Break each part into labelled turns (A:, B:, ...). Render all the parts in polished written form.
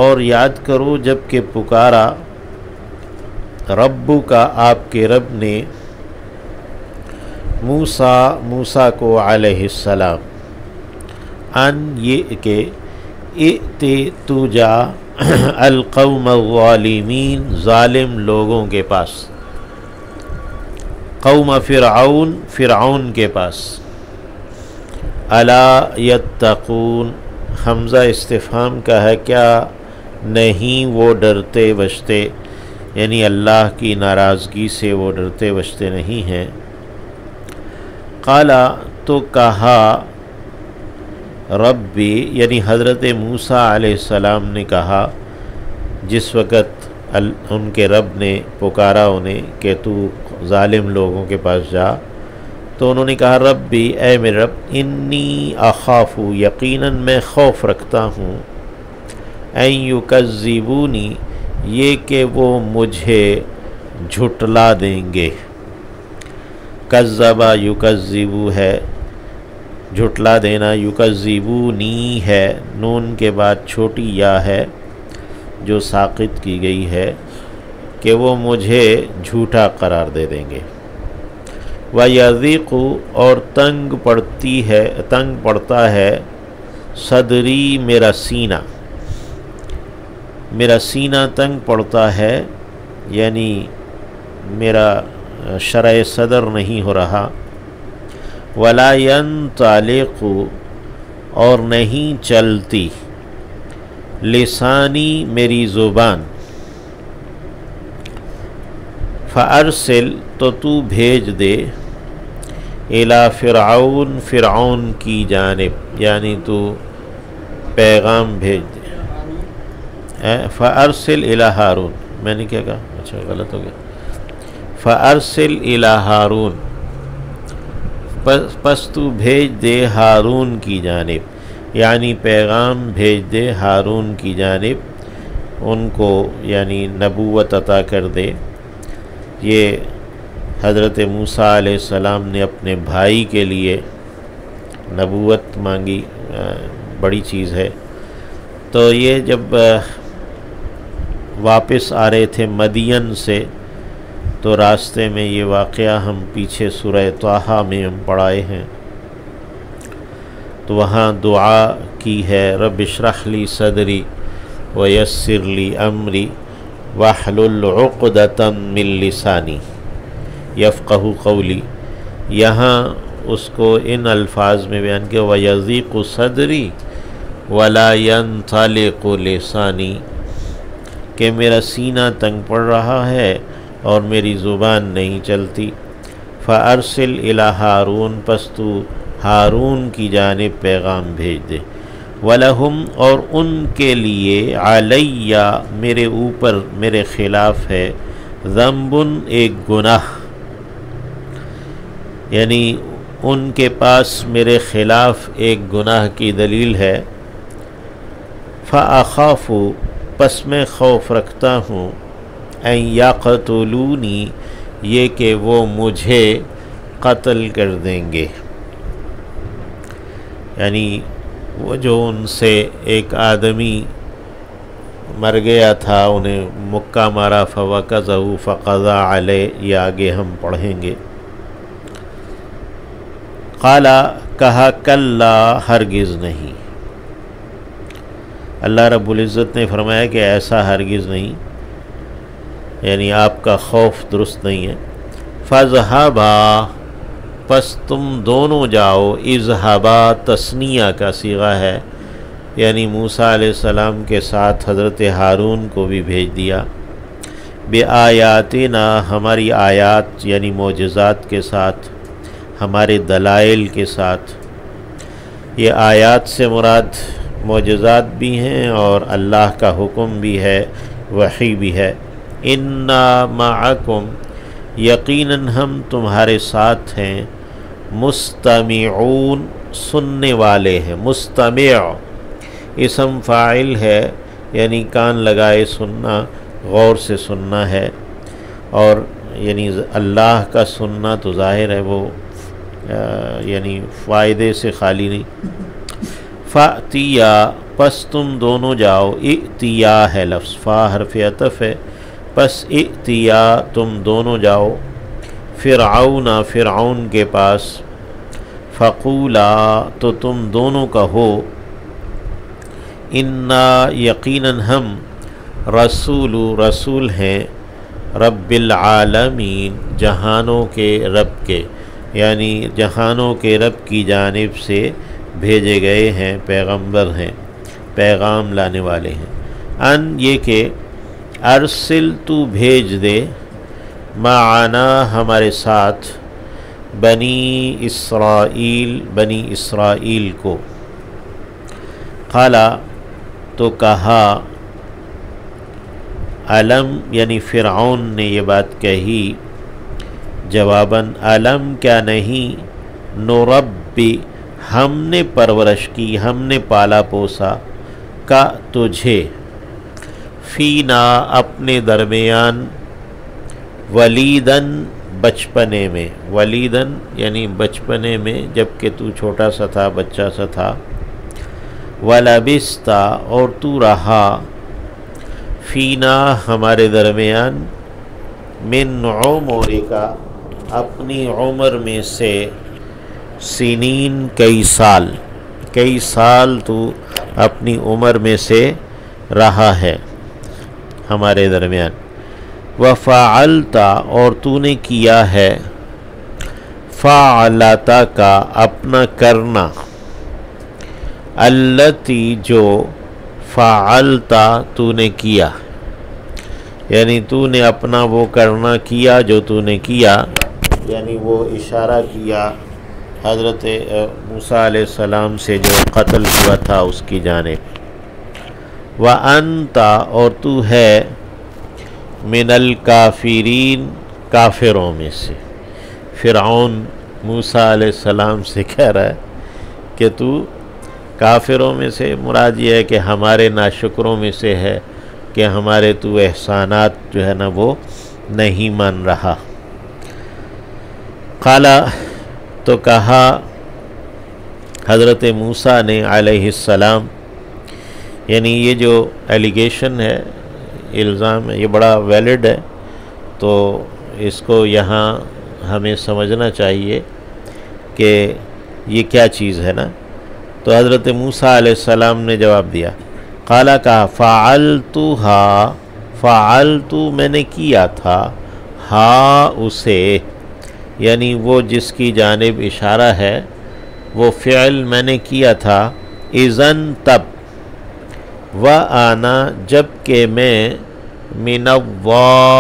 A: اور یاد کرو جب کہ پکارا ربو کا آپ کے رب نے موسیٰ کو علیہ السلام ان یہ کہ ائتے تو جا القوم الظالمین ظالم لوگوں کے پاس، قوم فرعون کے پاس، الا یتقون حمزہ استفہام کا ہے، کیا نہیں وہ ڈرتے بچتے، یعنی اللہ کی ناراضگی سے وہ ڈرتے بچتے نہیں ہیں۔ قالا تو کہا ربی، یعنی حضرت موسیٰ علیہ السلام نے کہا جس وقت ان کے رب نے پکارا انہیں کہ تو ظالم لوگوں کے پاس جا، تو انہوں نے کہا ربی اے میرے رب، انی اخاف یقیناً میں خوف رکھتا ہوں، ان یکذبونی یہ کہ وہ مجھے جھٹلا دیں گے، کذبا یکذبو ہے جھٹلا دینا، یکذبونی ہے نون کے بعد چھوٹی یا ہے جو ساقط کی گئی ہے کہ وہ مجھے جھوٹا قرار دے دیں گے۔ وَيَضِيقُ اور تنگ پڑتا ہے صدری میرا سینہ تنگ پڑتا ہے، یعنی میرا شرح صدر نہیں ہو رہا۔ وَلَا يَنطَلِقُ اور نہیں چلتی لسانی میری زبان، فَأَرْسِلْ تو بھیج دے، إِلَى فرعون کی جانب، یعنی تو پیغام بھیج دے۔ فَأَرْسِلْ إِلَى ہارون، میں نے کیا کہا؟ اچھا غلط ہو گیا۔ فَأَرْسِلْ إِلَى ہارون پس تو بھیج دے ہارون کی جانب، یعنی پیغام بھیج دے ہارون کی جانب، ان کو یعنی نبوت عطا کر دے۔ یہ حضرت موسیٰ علیہ السلام نے اپنے بھائی کے لیے نبوت مانگی، بڑی چیز ہے۔ تو یہ جب واپس آ رہے تھے مدین سے، تو راستے میں یہ واقعہ ہم پیچھے سورہ طٰہٰ میں ہم پڑھائے ہیں، تو وہاں دعا کی ہے رب اشرح لی صدری ویسر لی امری واحلل عقدۃ من لسانی یفقہوا قولی۔ یہاں اس کو ان الفاظ میں بیان کیا، ویضیق صدری ولا ینطلق لسانی، کہ میرا سینہ تنگ پڑ رہا ہے اور میری زبان نہیں چلتی۔ فَأَرْسِلْ إِلَى ہارون پس تو ہارون کی جانب پیغام بھیج دے۔ وَلَهُمْ اور ان کے لیے عَلَيَّ میرے اوپر میرے خلاف ہے، ذنبٌ ایک گناہ، یعنی ان کے پاس میرے خلاف ایک گناہ کی دلیل ہے۔ فَأَخَافُ پس میں خوف رکھتا ہوں، ان یقتلونی یہ کہ وہ مجھے قتل کر دیں گے، یعنی وہ جو ان سے ایک آدمی مر گیا تھا، انہیں مکہ مارا، فوقذہ فقضى علیہ، یہ آگے ہم پڑھیں گے۔ قالا کہا کلا ہرگز نہیں، اللہ رب العزت نے فرمایا کہ ایسا ہرگز نہیں، یعنی آپ کا خوف درست نہیں ہے۔ فَاذْهَبَا پس تم دونوں جاؤ، اذهبا تثنیہ کا صیغہ ہے، یعنی موسیٰ علیہ السلام کے ساتھ حضرت ہارون کو بھی بھیج دیا، بِآیاتنا ہماری آیات یعنی معجزات کے ساتھ، ہمارے دلائل کے ساتھ۔ یہ آیات سے مراد معجزات بھی ہیں اور اللہ کا حکم بھی ہے، وحی بھی ہے۔ اِنَّا مَعَكُمْ یقیناً ہم تمہارے ساتھ ہیں، مستمعون سننے والے ہیں۔ مستمع اسم فاعل ہے، یعنی کان لگائے سننا، غور سے سننا ہے، اور یعنی اللہ کا سننا تو ظاہر ہے وہ یعنی فائدے سے خالی نہیں۔ فَأْتِيَا پس تم دونوں جاؤ، ائتیا ہے لفظ، فا حرف عطف ہے، پس ائتیا تم دونوں جاؤ، فرعون فرعون کے پاس، فقولا تو تم دونوں کہو، انا یقیناً ہم، رسول ہیں، رب العالمین جہانوں کے رب کے، یعنی جہانوں کے رب کی جانب سے بھیجے گئے ہیں، پیغمبر ہیں، پیغام لانے والے ہیں، ان یہ کہ ارسل تو بھیج دے، معنا ہمارے ساتھ، بنی اسرائیل کو، قالا تو کہا، علم یعنی فرعون نے یہ بات کہی جواباً، علم کیا نہیں، نربی ہم نے پرورش کی، ہم نے پالا پوسا، کا تجھے، فینا اپنے درمیان، ولیدن بچپنے میں، ولیدن یعنی بچپنے میں جب کہ تو چھوٹا سا تھا، بچہ سا تھا، ولبستا اور تو رہا، فینا ہمارے درمیان، من عمرکا اپنی عمر میں سے، سنین کئی سال تو اپنی عمر میں سے رہا ہے ہمارے درمیان، وفعلتا اور تو نے کیا ہے، فعلتا کا اپنا کرنا، التی جو، فعلتا تو نے کیا، یعنی تو نے اپنا وہ کرنا کیا جو تو نے کیا، یعنی وہ اشارہ کیا حضرت موسیٰ علیہ السلام سے جو قتل ہوا تھا اس کی جانب، وَأَنْتَ اور تو ہے، من الکافرین کافروں میں سے، فرعون موسیٰ علیہ السلام سے کہہ رہا ہے کہ تو کافروں میں سے، مراد یہ ہے کہ ہمارے ناشکروں میں سے ہے کہ ہمارے تو احسانات جو ہے نا وہ نہیں مان رہا، قالا تو کہا حضرت موسیٰ نے علیہ السلام، یعنی یہ جو ایلیگیشن ہے، الزام ہے، یہ بڑا ویلڈ ہے، تو اس کو یہاں ہمیں سمجھنا چاہیے کہ یہ کیا چیز ہے نا، تو حضرت موسیٰ علیہ السلام نے جواب دیا، قالا کہا، فعلتو میں نے کیا تھا، ہاں اسے، یعنی وہ جس کی جانب اشارہ ہے وہ فعل میں نے کیا تھا، اذن تب، وَأَنَا جب کہ میں، من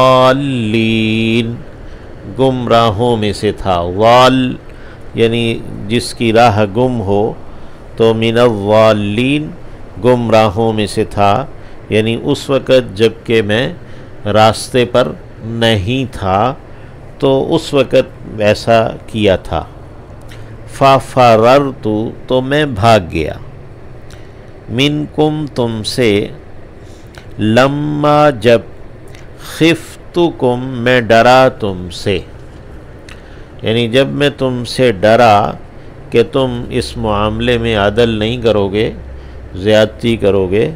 A: الضالین گمراہوں میں سے تھا، ضال یعنی جس کی راہ گم ہو، تو من الضالین گمراہوں میں سے تھا، یعنی اس وقت جب کہ میں راستے پر نہیں تھا تو اس وقت ایسا کیا تھا، فَفَرَرْتُ تو میں بھاگ گیا، منکم تم سے، لما جب، خفتکم میں ڈرا تم سے، یعنی جب میں تم سے ڈرا کہ تم اس معاملے میں عدل نہیں کرو گے، زیادتی کرو گے،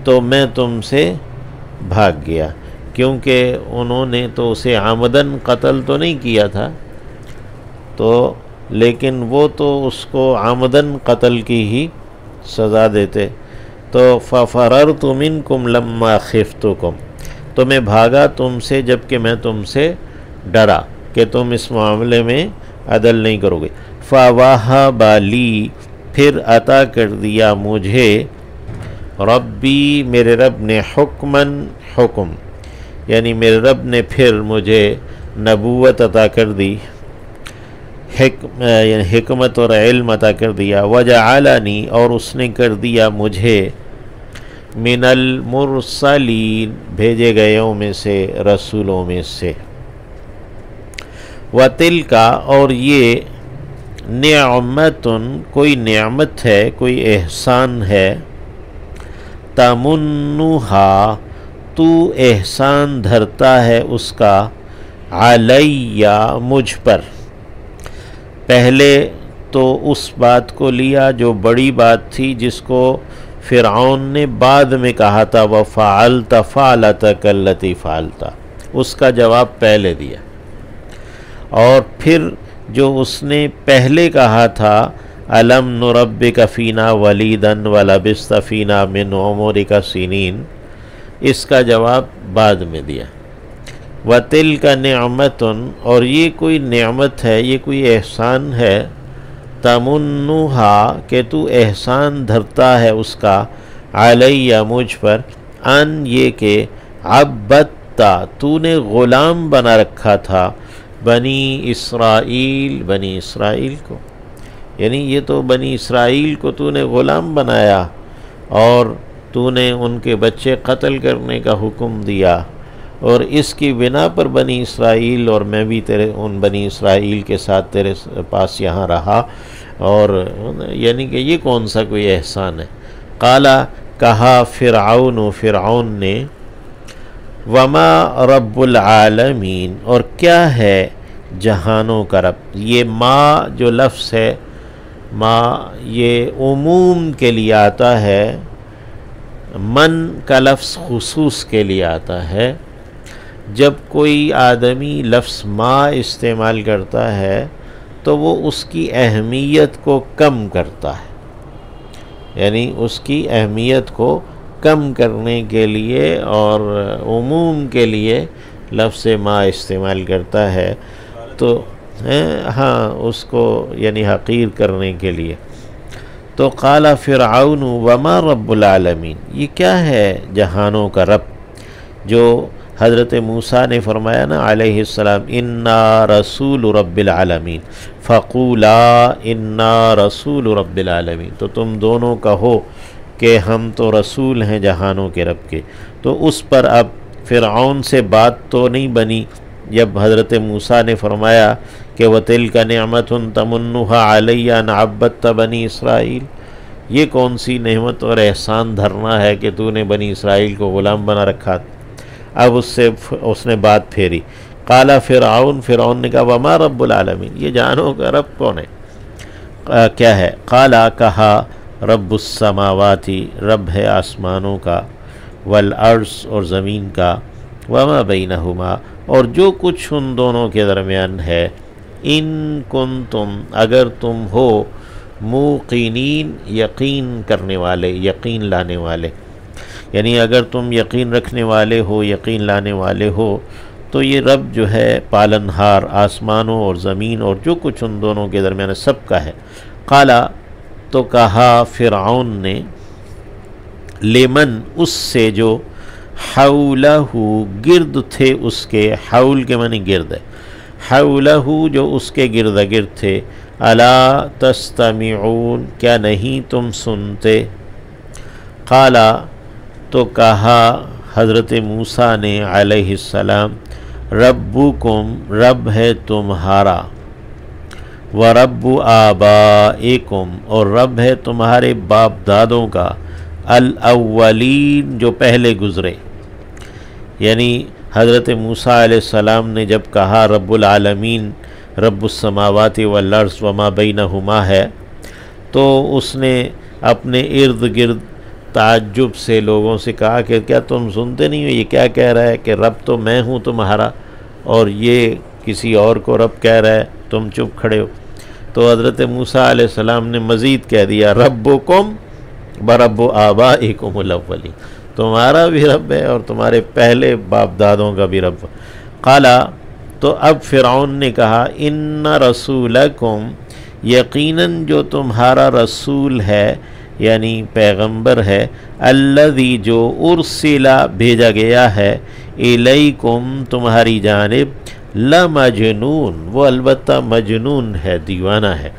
A: تو میں تم سے بھاگ گیا، کیونکہ انہوں نے تو اسے عمدن قتل تو نہیں کیا تھا، تو لیکن وہ تو اس کو عمدن قتل کی ہی سزا دیتے، تو فَفَرَرْتُ مِنْكُمْ لَمَّا خِفْتُكُمْ تو میں بھاگا تم سے جب کہ میں تم سے ڈرا کہ تم اس معاملے میں عدل نہیں کرو گے، فَوَهَبَ لِي پھر عطا کر دیا مجھے، ربی میرے رب نے، حکماً حکم، یعنی میرے رب نے پھر مجھے نبوت عطا کر دی، یعنی حکمت اور علم عطا کر دیا، وجعلنی اور اس نے کر دیا مجھے، من المرسلین بھیجے گئےوں میں سے، رسولوں میں سے، وتلک اور یہ، نعمت کوئی نعمت ہے، کوئی احسان ہے، تمنہا تو احسان دھرتا ہے اس کا، علیہ مجھ پر، پہلے تو اس بات کو لیا جو بڑی بات تھی جس کو فرعون نے بعد میں کہا تھا وَفَعَلْتَ فَعْلَتَكَ الَّتِي فَعَلْتَ، اس کا جواب پہلے دیا، اور پھر جو اس نے پہلے کہا تھا أَلَمْ نُرَبِّكَ فِينَا وَلِيدًا وَلَبِثْتَ فِينَا مِنْ عُمُرِكَ سِنِينَ، اس کا جواب بعد میں دیا۔ وَتِلْكَ نِعْمَةٌ، اور یہ کوئی نعمت ہے، یہ کوئی احسان ہے، تَمُنُّهَا کہ تو احسان دھرتا ہے اس کا، علیہ مجھ پر، ان یہ کہ عبدتا تو نے غلام بنا رکھا تھا، بنی اسرائیل کو، یعنی یہ تو بنی اسرائیل کو تو نے غلام بنایا اور تو نے ان کے بچے قتل کرنے کا حکم دیا، اور اس کی بنا پر بنی اسرائیل اور میں بھی ان بنی اسرائیل کے ساتھ تیرے پاس یہاں رہا، اور یعنی کہ یہ کون سا کوئی احسان ہے۔ قالا کہا فرعون نے، وما رب العالمین، اور کیا ہے جہانوں کا رب۔ یہ ما جو لفظ ہے، ما یہ عموم کے لیے آتا ہے، من کا لفظ خصوص کے لیے آتا ہے۔ جب کوئی آدمی لفظ ما استعمال کرتا ہے تو وہ اس کی اہمیت کو کم کرتا ہے، یعنی اس کی اہمیت کو کم کرنے کے لیے اور عموم کے لیے لفظ ما استعمال کرتا ہے، تو ہاں اس کو یعنی حقیر کرنے کے لیے۔ تو قال فرعون وما رب العالمین، یہ کیا ہے جہانوں کا رب، جو حضرت موسیٰ نے فرمایا نا علیہ السلام، انا رسول رب العالمین فقولا انا رسول رب العالمین، تو تم دونوں کہو کہ ہم تو رسول ہیں جہانوں کے رب کے۔ تو اس پر اب فرعون سے بات تو نہیں بنی جب حضرت موسیٰ نے فرمایا کہ وَتِلْكَ نِعْمَةٌ تَمُنُّهَا عَلَيَّ أَنْ عَبَّدْتَ بنی اسرائیل، یہ کون سی نعمت اور احسان دھرنا ہے کہ تو نے بنی اسرائیل کو غلام بنا رکھا۔ اب اس نے بات پھیری، قال فرعون نے کہا وما رب العالمین، یہ جہانوں کا رب کون ہے، کیا ہے؟ قال کہا رب السماواتی، رب ہے آسمانوں کا، والارض اور زمین کا، وما بینہما اور جو کچھ ان دونوں کے درمیان ہے، ان کنتم اگر تم ہو، موقنین یقین کرنے والے، یقین لانے والے، یعنی اگر تم یقین رکھنے والے ہو، یقین لانے والے ہو، تو یہ رب جو ہے پالنہار آسمانوں اور زمین اور جو کچھ ان دونوں کے درمیان سب کا ہے۔ قالا تو کہا فرعون نے، لمن اس سے جو، حولہ گرد تھے اس کے، حول کے معنی گرد ہے، حولہ جو اس کے گرد گرد تھے، الا تستمعون کیا نہیں تم سنتے۔ قالا تو کہا حضرت موسیٰ نے علیہ السلام، ربکم رب ہے تمہارا، ورب آبائکم اور رب ہے تمہارے باپ دادوں کا، الاولین جو پہلے گزرے۔ یعنی حضرت موسیٰ علیہ السلام نے جب کہا رب العالمین رب السماوات والارض وما بینہما ہے، تو اس نے اپنے ارد گرد تعجب سے لوگوں سے کہا کہ کیا تم سنتے نہیں ہو، یہ کیا کہہ رہا ہے کہ رب تو میں ہوں تمہارا اور یہ کسی اور کو رب کہہ رہا ہے، تم چپ کھڑے ہو۔ تو حضرت موسیٰ علیہ السلام نے مزید کہہ دیا، ربکم برب آبائکم الاولین، تمہارا بھی رب ہے اور تمہارے پہلے باپ دادوں کا بھی رب۔ قالا تو اب فرعون نے کہا، ان رسولکم یقیناً جو تمہارا رسول ہے یعنی پیغمبر ہے، الذی جو ارسلا بھیجا گیا ہے، الیکم تمہاری جانب، لمجنون وہ البتہ مجنون ہے، دیوانہ ہے،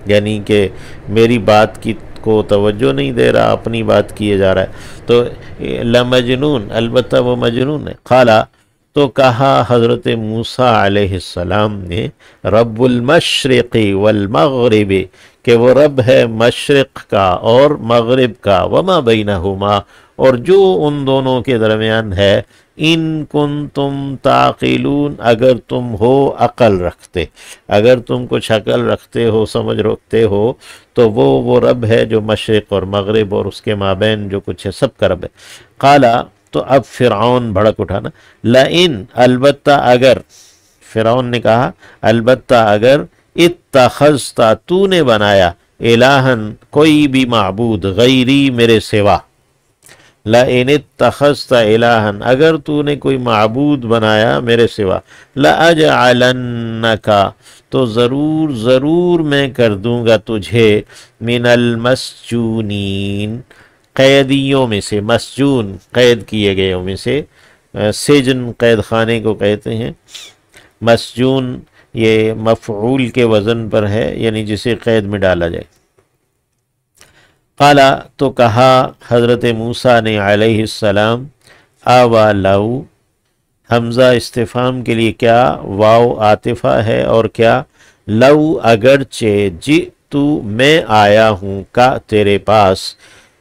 A: یعنی کہ میری بات کی کو توجہ نہیں دے رہا، اپنی بات کیے جا رہا ہے، تو لمجنون البتہ وہ مجنون ہے۔ قالا تو کہا حضرت موسیٰ علیہ السلام نے رب المشرق والمغرب، کہ وہ رب ہے مشرق کا اور مغرب کا، وما بینہما، اور جو ان دونوں کے درمیان ہے، ان کنتم تعقلون، اگر تم ہو عقل رکھتے، اگر تم کچھ عقل رکھتے ہو، سمجھ رکھتے ہو، تو وہ رب ہے جو مشرق اور مغرب اور اس کے مابین جو کچھ ہے سب کا رب ہے۔ قالا، تو اب فرعون بھڑک اٹھانا، لئن، البتہ اگر، فرعون نے کہا البتہ اگر، اتخذتا، تو نے بنایا، الہن، کوئی بھی معبود، غیری، میرے سوا، لئن اتخذتا الہن، اگر تو نے کوئی معبود بنایا میرے سوا، لأجعلنک، تو ضرور ضرور میں کر دوں گا تجھے، من المسجونین، قیدیوں میں سے، مسجون قید کیے گئے میں سے، سجن قید خانے کو کہتے ہیں، مسجون یہ مفعول کے وزن پر ہے، یعنی جسے قید میں ڈالا جائے۔ قالا، تو کہا حضرت موسیٰ نے علیہ السلام، آوا لو، حمزہ استفہام کے لیے کیا، واو عاطفہ ہے، اور کیا، لو اگرچہ، جئتو میں آیا ہوں، کا تیرے پاس،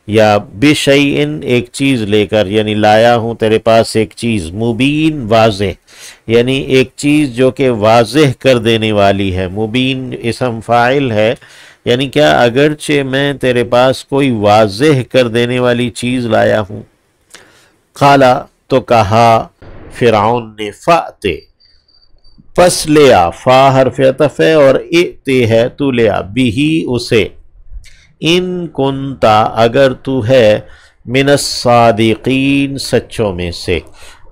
A: یا بشیئن ایک چیز لے کر، یعنی لایا ہوں تیرے پاس ایک چیز، مبین واضح، یعنی ایک چیز جو کہ واضح کر دینے والی ہے، مبین اسم فاعل ہے، یعنی کیا، اگرچہ میں تیرے پاس کوئی واضح کر دینے والی چیز لایا ہوں۔ قالا، تو کہا فرعون نے، فأتے، پس لیا، فا حرف عطف ہے اور ائتے ہے، تو لیا، بھی اسے، ان کنتا، اگر تو ہے، من الصادقین، سچوں میں سے،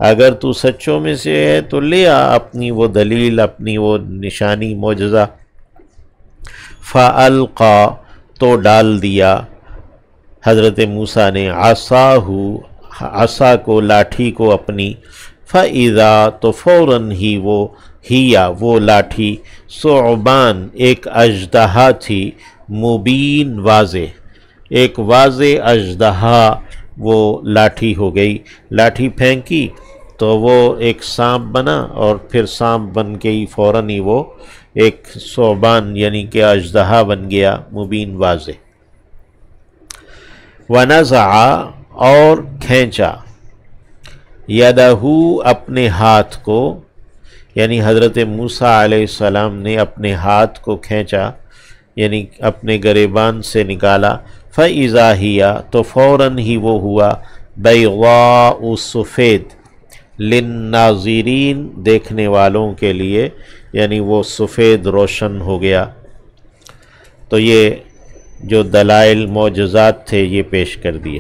A: اگر تو سچوں میں سے ہے تو لیا اپنی وہ دلیل، اپنی وہ نشانی، معجزہ۔ فَأَلْقَا، تو ڈال دیا حضرت موسیٰ نے، عصا کو، لاٹھی کو اپنی، فَإِذَا، تو فوراً ہی وہ لاٹھی، ثعبان، ایک اژدہا تھی، مبین، واضح، ایک واضح اژدہا وہ لاٹھی ہو گئی، لاٹھی پھینکی تو وہ ایک سانپ بنا، اور پھر سانپ بن کے ہی فوراً ہی وہ ایک ثعبان یعنی کہ اژدہا بن گیا، مبین، واضح۔ وَنَزَعَ، اور کھینچا، یَدَہُ، اپنے ہاتھ کو، یعنی حضرت موسیٰ علیہ السلام نے اپنے ہاتھ کو کھینچا، یعنی اپنے گریبان سے نکالا، فَإِذَا هِيَ، تو فوراً ہی وہ ہوا، بَيْضَاءُ، سفید، لِلنَّاظِرِينَ، دیکھنے والوں کے لیے، یعنی وہ سفید روشن ہو گیا۔ تو یہ جو دلائل معجزات تھے یہ پیش کر دیے۔